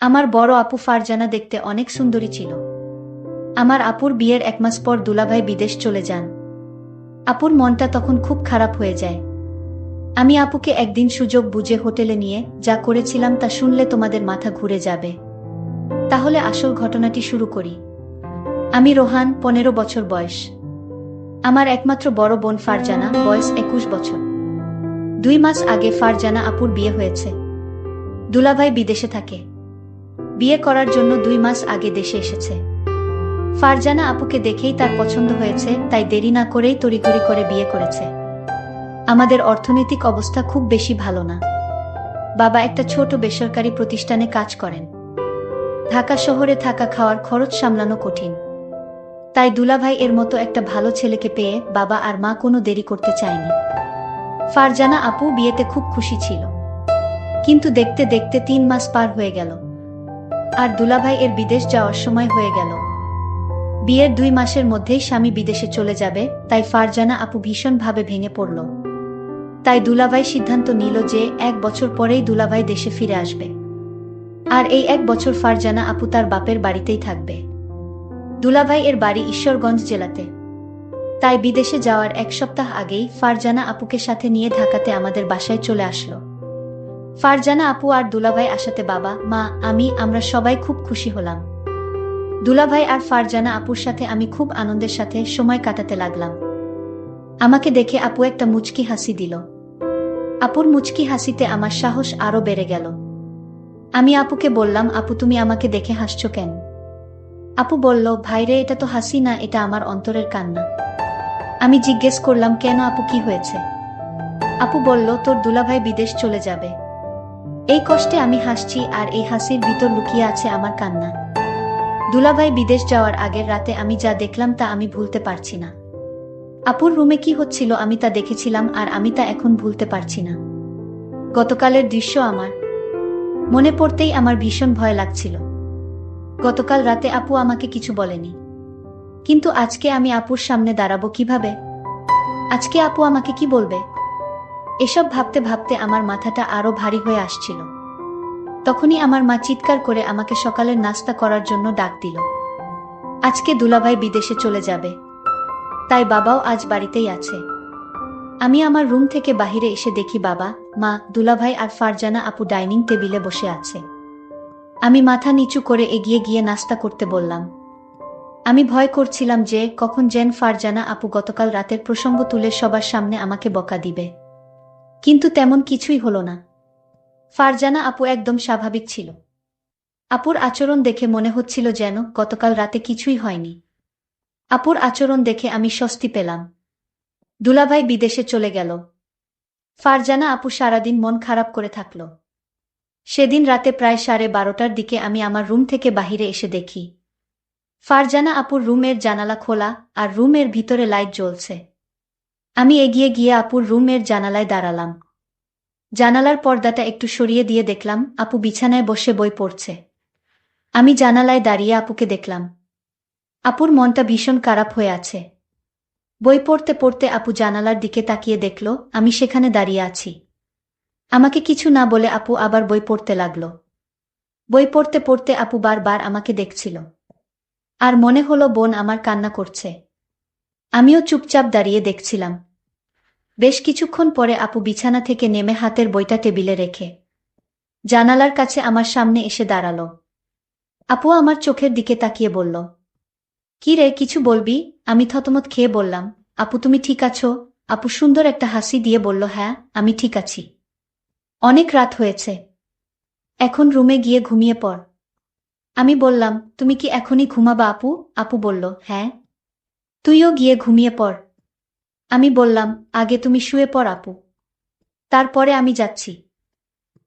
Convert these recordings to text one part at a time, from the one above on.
আমার বড় আপু ফারজানা দেখতে অনেক সুন্দরী ছিল। আমার আপুর বিয়ের 1 মাস পর দুলাভাই বিদেশ চলে যান। আপুর মনটা তখন খুব খারাপ হয়ে যায়। আমি আপুকে একদিন সুযোগ বুঝে হোটেলে নিয়ে যা করেছিলাম তা শুনলে তোমাদের মাথা ঘুরে যাবে। তাহলে আসল ঘটনাটি শুরু করি। আমি রোহান, 15 বছর বয়স। আমার একমাত্র বড় বোন ফারজানা, বয়স 21 বছর। 2 মাস আগে ফারজানা আপুর বিয়ে হয়েছে। দুলাভাই বিদেশে থাকে। বিয়ে করার জন্য 2 মাস আগে দেশে এসেছে। ফারজানা আপুকে দেখেই তার পছন্দ হয়েছে, তাই দেরি না করেই তড়িঘড়ি করে বিয়ে করেছে। আমাদের অর্থনৈতিক অবস্থা খুব বেশি ভালো না। বাবা একটা ছোট বেসরকারি প্রতিষ্ঠানে কাজ করেন। ঢাকা শহরে থাকা খাওয়ার খরচ সামলানো কঠিন। তাই দুলাভাই এর মতো একটা ভালো ছেলেকে পেয়ে বাবা আর মা কোনো দেরি করতে চায়নি। ফারজানা আপু বিয়েতে খুব খুশি ছিল। কিন্তু দেখতে দেখতে 3 মাস পার হয়ে গেল। আর দুলাভাই এর বিদেশ যাওয়ার সময় হয়ে গেল। বিয়ের 2 মাসের মধ্যেই স্বামী বিদেশে চলে যাবে, তাই ফারজানা আপু ভীষণভাবে ভেঙে পড়ল। তাই দুলাভাই সিদ্ধান্ত নিল যে 1 বছর পরেই দুলাভাই দেশে ফিরে আসবে। আর এই 1 বছর ফারজানা আপু তার বাপের বাড়িতেই থাকবে। দুলাভাই এর বাড়ি ঈশ্বরগঞ্জ জেলাতে। তাই বিদেশে যাওয়ার 1 সপ্তাহ আগেই ফারজানা আপুকে সাথে নিয়ে ঢাকাতে আমাদের বাসায় চলে আসলো। ফারজানা আপু আর দুলাভাই আসাতে বাবা, মা, আমরা সবাই খুব খুশি হলাম। দুলাভাই আর ফারজানা আপুর সাথে আমি খুব আনন্দের সাথে সময় কাটাতে লাগলাম। আমাকে দেখে আপু একটা মুচকি হাসি দিল। আপুর মুচকি হাসিতে আমার সাহস আরো বেড়ে গেল। আমি আপুকে বললাম, আপু তুমি আমাকে দেখে হাসছো কেন? আপু বলল, ভাইরে এটা তো হাসি না, এটা আমার অন্তরের কান্না। আমি জিজ্ঞেস করলাম, কেন আপু, কি হয়েছে? আপু বলল, তোর দুলাভাই বিদেশ চলে যাবে। এই কষ্টে আমি হাসছি, আর এই হাসির ভিতর লুকিয়ে আছে আমার কান্না। দুলাভাই বিদেশ যাওয়ার আগের রাতে আমি যা দেখলাম তা আমি ভুলতে পারছি না। আপুর রুমে কি হচ্ছিল আমি তা দেখেছিলাম, আর আমি তা এখন ভুলতে পারছি না। গতকালের দৃশ্য আমার মনে পড়তেই আমার ভীষণ ভয় লাগছিল। গতকাল রাতে আপু আমাকে কিছু বলেনি, কিন্তু আজকে আমি আপুর সামনে দাঁড়াবো কিভাবে? আজকে আপু আমাকে কি বলবে? এসব ভাবতে ভাবতে আমার মাথাটা আরো ভারী হয়ে আসছিল। তখনই আমার মা চিৎকার করে আমাকে সকালের নাস্তা করার জন্য ডাক দিল। আজকে দুলাভাই বিদেশে চলে যাবে, তাই বাবাও আজ বাড়িতেই আছে। আমি আমার রুম থেকে বাহিরে এসে দেখি বাবা, মা, দুলাভাই আর ফারজানা আপু ডাইনিং টেবিলে বসে আছে। আমি মাথা নিচু করে এগিয়ে গিয়ে নাস্তা করতে বললাম। আমি ভয় করছিলাম যে কখন যেন ফারজানা আপু গতকাল রাতের প্রসঙ্গ তুলে সবার সামনে আমাকে বকা দিবে। কিন্তু তেমন কিছুই হলো না। ফারজানা আপু একদম স্বাভাবিক ছিল। আপুর আচরণ দেখে মনে হচ্ছিল যেন গতকাল রাতে কিছুই হয়নি। আপুর আচরণ দেখে আমি স্বস্তি পেলাম। দুলাভাই বিদেশে চলে গেল। ফারজানা আপু সারাদিন মন খারাপ করে থাকল। সেদিন রাতে প্রায় 12:30টার দিকে আমি আমার রুম থেকে বাহিরে এসে দেখি ফারজানা আপুর রুমের জানালা খোলা, আর রুমের ভিতরে লাইট জ্বলছে। আমি এগিয়ে গিয়ে আপুর রুমের জানালায় দাঁড়ালাম। জানালার পর্দাটা একটু সরিয়ে দিয়ে দেখলাম আপু বিছানায় বসে বই পড়ছে। আমি জানালায় দাঁড়িয়ে আপুকে দেখলাম। আপুর মনটা ভীষণ খারাপ হয়ে আছে। বই পড়তে পড়তে আপু জানালার দিকে তাকিয়ে দেখল আমি সেখানে দাঁড়িয়ে আছি। আমাকে কিছু না বলে আপু আবার বই পড়তে লাগল। বই পড়তে পড়তে আপু বারবার আমাকে দেখছিল। আর মনে হলো বোন আমার কান্না করছে। আমিও চুপচাপ দাঁড়িয়ে দেখছিলাম। বেশ কিছুক্ষণ পরে আপু বিছানা থেকে নেমে হাতের বইটা টেবিলে রেখে জানালার কাছে আমার সামনে এসে দাঁড়ালো। আপু আমার চোখের দিকে তাকিয়ে বলল, কি রে, কিছু বলবি? আমি থতমত খেয়ে বললাম, আপু তুমি ঠিক আছো? আপু সুন্দর একটা হাসি দিয়ে বলল, হ্যাঁ, আমি ঠিক আছি। অনেক রাত হয়েছে, এখন রুমে গিয়ে ঘুমিয়ে পড়। আমি বললাম, তুমি কি এখনই ঘুমাবা আপু? আপু বলল, হ্যাঁ, তুইও গিয়ে ঘুমিয়ে পড়। আমি বললাম, আগে তুমি শুয়ে পড় আপু, তারপরে আমি যাচ্ছি।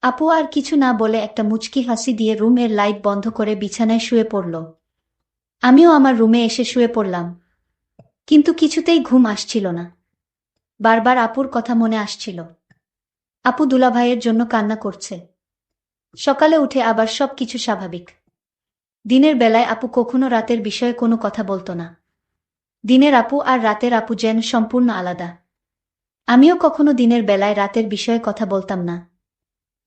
আপু আর কিছু না বলে একটা মুচকি হাসি দিয়ে রুমের লাইট বন্ধ করে বিছানায় শুয়ে পড়ল। আমিও আমার রুমে এসে শুয়ে পড়লাম। কিন্তু কিছুতেই ঘুম আসছিল না। বারবার আপুর কথা মনে আসছিল। আপু দুলাভাইয়ের জন্য কান্না করছে। সকালে উঠে আবার সব কিছু স্বাভাবিক। দিনের বেলায় আপু কখনো রাতের বিষয়ে কোনো কথা বলতো না। দিনের আপু আর রাতের আপু যেন সম্পূর্ণ আলাদা। আমিও কখনো দিনের বেলায় রাতের বিষয়ে কথা বলতাম না।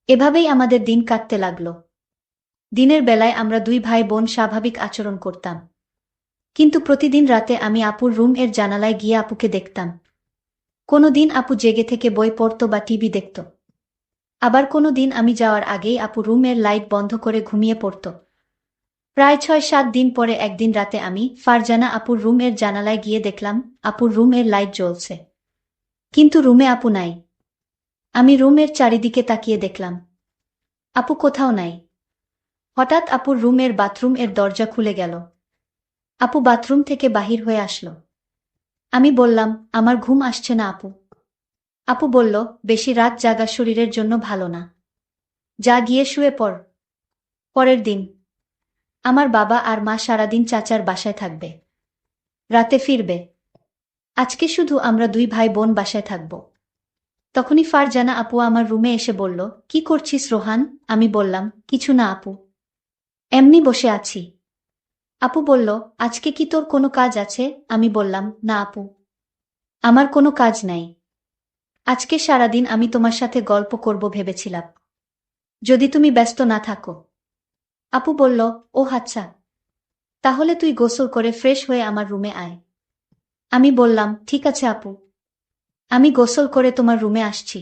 এভাবেই আমাদের দিন কাটতে লাগলো। দিনের বেলায় আমরা দুই ভাই বোন স্বাভাবিক আচরণ করতাম, কিন্তু প্রতিদিন রাতে আমি আপুর রুম এর জানালায় গিয়ে আপুকে দেখতাম। কোনো দিন আপু জেগে থেকে বই পড়ত বা টিভি দেখত, আবার কোনো দিন আমি যাওয়ার আগেই আপু রুমের লাইট বন্ধ করে ঘুমিয়ে পড়ত। প্রায় ৬-৭ দিন পরে একদিন রাতে আমি ফারজানা আপুর রুম এর জানালায় গিয়ে দেখলাম আপুর রুম এর লাইট জ্বলছে, কিন্তু রুমে আপু নাই। আমি রুমের চারিদিকে তাকিয়ে দেখলাম, আপু কোথাও নাই। হঠাৎ আপুর রুমের বাথরুম এর দরজা খুলে গেল। আপু বাথরুম থেকে বাহির হয়ে আসলো। আমি বললাম, আমার ঘুম আসছে না আপু। আপু বলল, বেশি রাত জাগা শরীরের জন্য ভালো না, যা গিয়ে শুয়ে পড়। পরের দিন আমার বাবা আর মা সারাদিন চাচার বাসায় থাকবে, রাতে ফিরবে। আজকে শুধু আমরা দুই ভাই বোন বাসায় থাকব। তখনই ফারজানা আপু আমার রুমে এসে বলল, কি করছিস রোহান? আমি বললাম, কিছু না আপু, এমনি বসে আছি। আপু বলল, আজকে কি তোর কোনো কাজ আছে? আমি বললাম, না আপু, আমার কোনো কাজ নাই। আজকে সারাদিন আমি তোমার সাথে গল্প করব ভেবেছিলাম, যদি তুমি ব্যস্ত না থাকো। আপু বলল, ও আচ্ছা, তাহলে তুই গোসল করে ফ্রেশ হয়ে আমার রুমে আয়। আমি বললাম, ঠিক আছে আপু, আমি গোসল করে তোমার রুমে আসছি।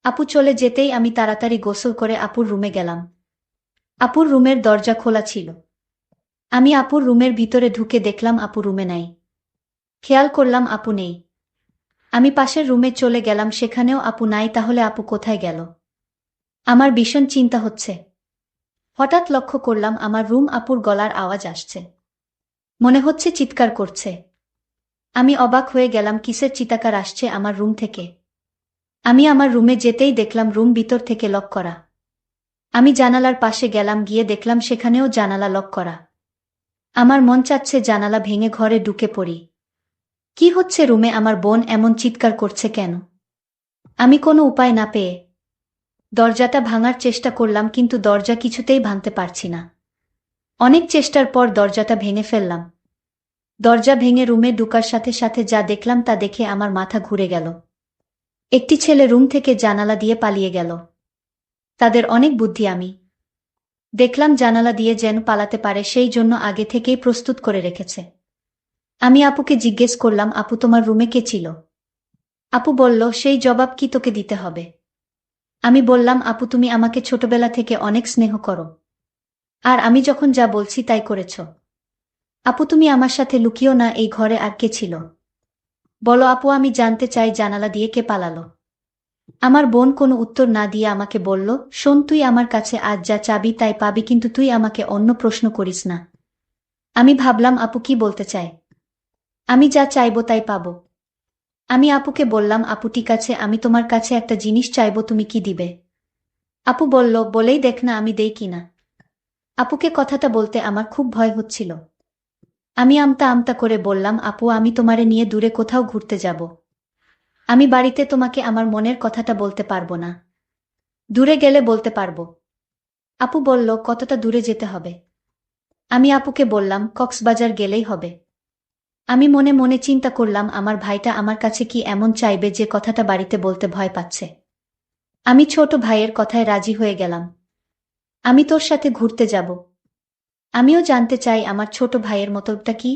আপু চলে যেতেই আমি তাড়াতাড়ি গোসল করে আপুর রুমে গেলাম। আপুর রুমের দরজা খোলা ছিল। আমি আপুর রুমের ভিতরে ঢুকে দেখলাম আপু রুমে নাই। খেয়াল করলাম আপু নেই। আমি পাশের রুমে চলে গেলাম, সেখানেও আপু নাই। তাহলে আপু কোথায় গেল? আমার ভীষণ চিন্তা হচ্ছে। হঠাৎ লক্ষ্য করলাম আমার রুম আপুর গলার আওয়াজ আসছে, মনে হচ্ছে চিৎকার করছে। আমি অবাক হয়ে গেলাম, কিসের চিৎকার আসছে আমার রুম থেকে। আমি আমার রুমে যেতেই দেখলাম রুম ভিতর থেকে লক করা। আমি জানালার পাশে গেলাম, গিয়ে দেখলাম সেখানেও জানালা লক করা। আমার মন চাচ্ছে জানালা ভেঙে ঘরে ঢুকে পড়ি। কি হচ্ছে রুমে? আমার বোন এমন চিৎকার করছে কেন? আমি কোনো উপায় না পেয়ে দরজাটা ভাঙার চেষ্টা করলাম, কিন্তু দরজা কিছুতেই ভাঙতে পারছি না। অনেক চেষ্টার পর দরজাটা ভেঙে ফেললাম। দরজা ভেঙে রুমে ঢুকার সাথে সাথে যা দেখলাম তা দেখে আমার মাথা ঘুরে গেল। একটি ছেলে রুম থেকে জানালা দিয়ে পালিয়ে গেল। তাদের অনেক বুদ্ধি। আমি দেখলাম জানালা দিয়ে যেন পালাতে পারে সেই জন্য আগে থেকেই প্রস্তুত করে রেখেছে। আমি আপুকে জিজ্ঞেস করলাম, আপু তোমার রুমে কে ছিল? আপু বলল, সেই জবাব কি তোকে দিতে হবে? আমি বললাম, আপু তুমি আমাকে ছোটবেলা থেকে অনেক স্নেহ করো, আর আমি যখন যা বলছি তাই করেছ। আপু তুমি আমার সাথে লুকিও না, এই ঘরে আর কে ছিল? বলো আপু, আমি জানতে চাই জানালা দিয়ে কে পালালো। আমার বোন কোনো উত্তর না দিয়ে আমাকে বলল, শোন, তুই আমার কাছে আজ যা চাবি তাই পাবি, কিন্তু তুই আমাকে অন্য প্রশ্ন করিস না। আমি ভাবলাম আপু কি বলতে চায়। আমি যা চাইবো তাই পাবো। আমি আপুকে বললাম, আপু ঠিক আছে, আমি তোমার কাছে একটা জিনিস চাইবো, তুমি কি দিবে? আপু বলল, বলেই দেখ না আমি দেই কিনা। আপুকে কথাটা বলতে আমার খুব ভয় হচ্ছিল। আমি আমতা আমতা করে বললাম, আপু আমি তোমারে নিয়ে দূরে কোথাও ঘুরতে যাব। আমি বাড়িতে তোমাকে আমার মনের কথাটা বলতে পারবো না। দূরে গেলে বলতে পারবো। আপু বলল, কতটা দূরে যেতে হবে? আমি আপুকে বললাম, কক্সবাজার গেলেই হবে। আমি মনে মনে চিন্তা করলাম, আমার ভাইটা আমার কাছে কি এমন চাইবে যে কথাটা বাড়িতে বলতে ভয় পাচ্ছে। আমি ছোট ভাইয়ের কথায় রাজি হয়ে গেলাম। আমি তোর সাথে ঘুরতে যাব। আমিও জানতে চাই আমার ছোট ভাইয়ের মতলবটা কি।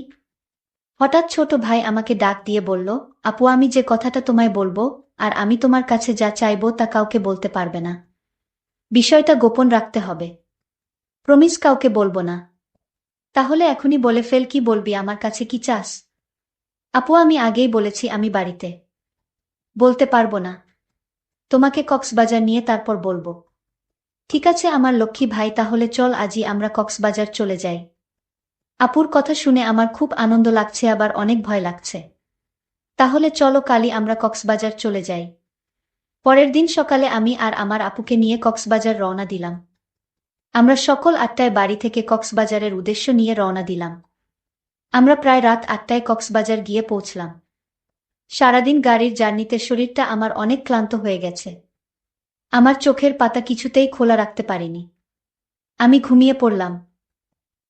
হঠাৎ ছোট ভাই আমাকে ডাক দিয়ে বলল, আপু আমি যে কথাটা তোমায় বলবো আর আমি তোমার কাছে যা চাইবো তা কাউকে বলতে পারবে না। বিষয়টা গোপন রাখতে হবে। প্রমিস কাউকে বলবো না। তাহলে এখনই বলে ফেল, কি বলবি? আমার কাছে কি চাস? আপু আমি আগেই বলেছি আমি বাড়িতে বলতে পারবো না। তোমাকে কক্সবাজার নিয়ে তারপর বলবো। ঠিক আছে আমার লক্ষ্মী ভাই, তাহলে চল আজই আমরা কক্সবাজার চলে যাই। আপুর কথা শুনে আমার খুব আনন্দ লাগছে, আবার অনেক ভয় লাগছে। তাহলে চলো কালই আমরা কক্সবাজার চলে যাই। পরের দিন সকালে আমি আর আমার আপুকে নিয়ে কক্সবাজার রওনা দিলাম। আমরা সকল ৮টায় বাড়ি থেকে কক্সবাজারের উদ্দেশ্য নিয়ে রওনা দিলাম। আমরা প্রায় রাত ৮টায় কক্সবাজার গিয়ে পৌঁছলাম। সারাদিন গাড়ির জার্নিতে শরীরটা আমার অনেক ক্লান্ত হয়ে গেছে। আমার চোখের পাতা কিছুতেই খোলা রাখতে পারিনি। আমি ঘুমিয়ে পড়লাম।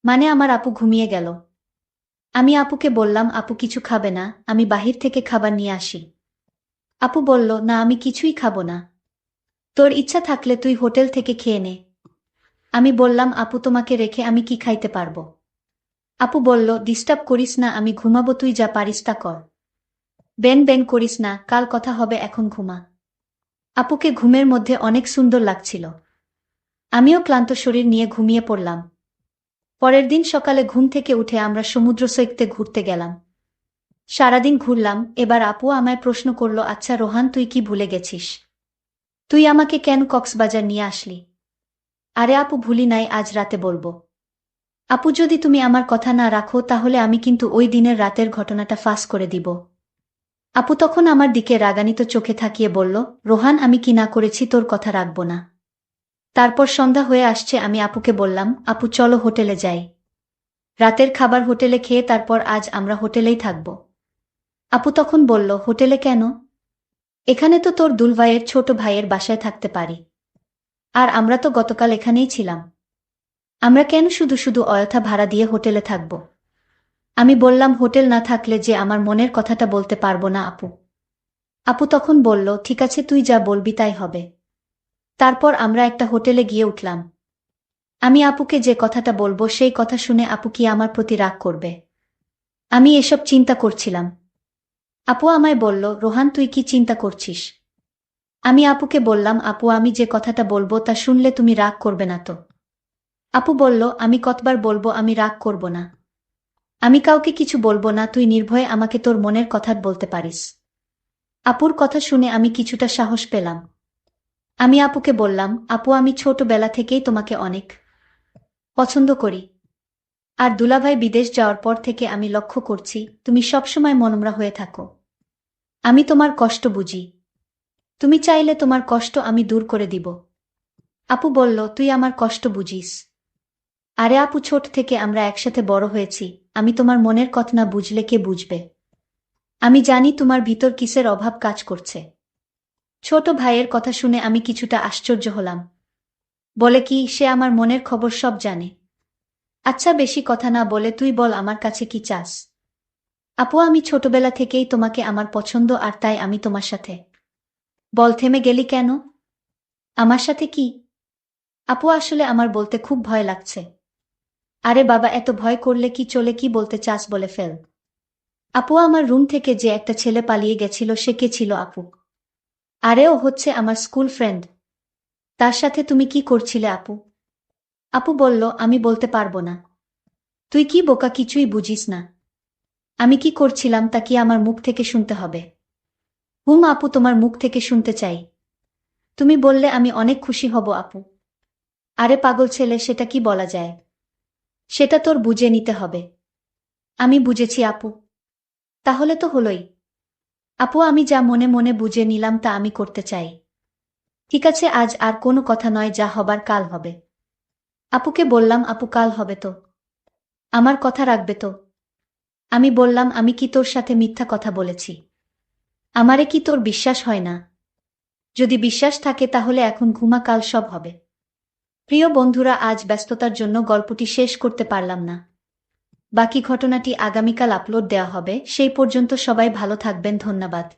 মানে আমার আপু ঘুমিয়ে গেল। আমি আপুকে বললাম, আপু কিছু খাবে না? আমি বাহির থেকে খাবার নিয়ে আসি। আপু বলল, না আমি কিছুই খাবো না। তোর ইচ্ছা থাকলে তুই হোটেল থেকে খেয়ে নে। আমি বললাম, আপু তোমাকে রেখে আমি কি খাইতে পারবো? আপু বলল, ডিস্টার্ব করিস না, আমি ঘুমাবো, তুই যা পারিস তা কর। বেন বেন করিস না, কাল কথা হবে, এখন ঘুমা। আপুকে ঘুমের মধ্যে অনেক সুন্দর লাগছিল। আমিও ক্লান্ত শরীর নিয়ে ঘুমিয়ে পড়লাম। পরের দিন সকালে ঘুম থেকে উঠে আমরা সমুদ্র সৈকতে ঘুরতে গেলাম। সারাদিন ঘুরলাম। এবার আপু আমায় প্রশ্ন করল, আচ্ছা রোহান, তুই কি ভুলে গেছিস? তুই আমাকে কেন কক্সবাজার নিয়ে আসলি? আরে আপু, ভুলি নাই, আজ রাতে বলবো। আপু, যদি তুমি আমার কথা না রাখো তাহলে আমি কিন্তু ওই দিনের রাতের ঘটনাটা ফাঁস করে দিব। আপু তখন আমার দিকে রাগান্বিত চোখে তাকিয়ে বলল, রোহান, আমি কি না করেছি তোর কথা রাখবো না? তারপর সন্ধ্যা হয়ে আসছে, আমি আপুকে বললাম, আপু চলো হোটেলে যাই। রাতের খাবার হোটেলে খেয়ে তারপর আজ আমরা হোটেলেই থাকব। আপু তখন বলল, হোটেলে কেন? এখানে তো তোর দুলভাইয়ের ছোট ভাইয়ের বাসায় থাকতে পারি। আর আমরা তো গতকাল এখানেই ছিলাম। আমরা কেন শুধু শুধু অযথা ভাড়া দিয়ে হোটেলে থাকব? আমি বললাম, হোটেল না থাকলে যে আমার মনের কথাটা বলতে পারবো না আপু। আপু তখন বলল, ঠিক আছে, তুই যা বলবি তাই হবে। তারপর আমরা একটা হোটেলে গিয়ে উঠলাম। আমি আপুকে যে কথাটা বলবো সেই কথা শুনে আপু কি আমার প্রতি রাগ করবে? আমি এসব চিন্তা করছিলাম। আপু আমায় বলল, রোহান, তুই কি চিন্তা করছিস? আমি আপুকে বললাম, আপু আমি যে কথাটা বলবো তা শুনলে তুমি রাগ করবে না তো? আপু বলল, আমি কতবার বলবো আমি রাগ করব না। আমি কাউকে কিছু বলবো না, তুই নির্ভয়ে আমাকে তোর মনের কথা বলতে পারিস। আপুর কথা শুনে আমি কিছুটা সাহস পেলাম। আমি আপুকে বললাম, আপু আমি ছোটবেলা থেকেই তোমাকে অনেক পছন্দ করি। আর দুলাভাই বিদেশ যাওয়ার পর থেকে আমি লক্ষ্য করছি তুমি সবসময় মনমরা হয়ে থাকো। আমি তোমার কষ্ট বুঝি। তুমি চাইলে তোমার কষ্ট আমি দূর করে দিব। আপু বলল, তুই আমার কষ্ট বুঝিস? আরে আপু, ছোট থেকে আমরা একসাথে বড় হয়েছি, আমি তোমার মনের কথা না বুঝলে কে বুঝবে? আমি জানি তোমার ভিতর কিসের অভাব কাজ করছে। ছোট ভাইয়ের কথা শুনে আমি কিছুটা আশ্চর্য হলাম। বলে কি, সে আমার মনের খবর সব জানে? আচ্ছা বেশি কথা না বলে তুই বল, আমার কাছে কি চাস? আপু আমি ছোটবেলা থেকেই তোমাকে আমার পছন্দ, আর তাই আমি তোমার সাথে। বল, থেমে গেলি কেন? আমার সাথে কি? আপু আসলে আমার বলতে খুব ভয় লাগছে। আরে বাবা, এত ভয় করলে কি চলে, কি বলতে চাস বলে ফেল। আপু, আমার রুম থেকে যে একটা ছেলে পালিয়ে গেছিল সে কে ছিল আপু? আরে ও হচ্ছে আমার স্কুল ফ্রেন্ড। তার সাথে তুমি কি করছিলে আপু? আপু বলল, আমি বলতে পারবো না। তুই কি বোকা, কিছুই বুঝিস না? আমি কি করছিলাম তা কি আমার মুখ থেকে শুনতে হবে? হুম আপু, তোমার মুখ থেকে শুনতে চাই। তুমি বললে আমি অনেক খুশি হব আপু। আরে পাগল ছেলে, সেটা কি বলা যায়? সেটা তোর বুঝে নিতে হবে। আমি বুঝেছি আপু। তাহলে তো হলোই। আপু আমি যা মনে মনে বুঝে নিলাম তা আমি করতে চাই। ঠিক আছে, আজ আর কোনো কথা নয়, যা হবার কাল হবে। আপুকে বললাম, আপু কাল হবে তো? আমার কথা রাখবে তো? আমি বললাম, আমি কি তোর সাথে মিথ্যা কথা বলেছি? আমারে কি তোর বিশ্বাস হয় না? যদি বিশ্বাস থাকে তাহলে এখন ঘুমা, কাল সব হবে। প্রিয় বন্ধুরা, আজ ব্যস্ততার জন্য গল্পটি শেষ করতে পারলাম না। বাকি ঘটনাটি আগামীকাল আপলোড দেওয়া হবে। সেই পর্যন্ত সবাই ভালো থাকবেন, ধন্যবাদ।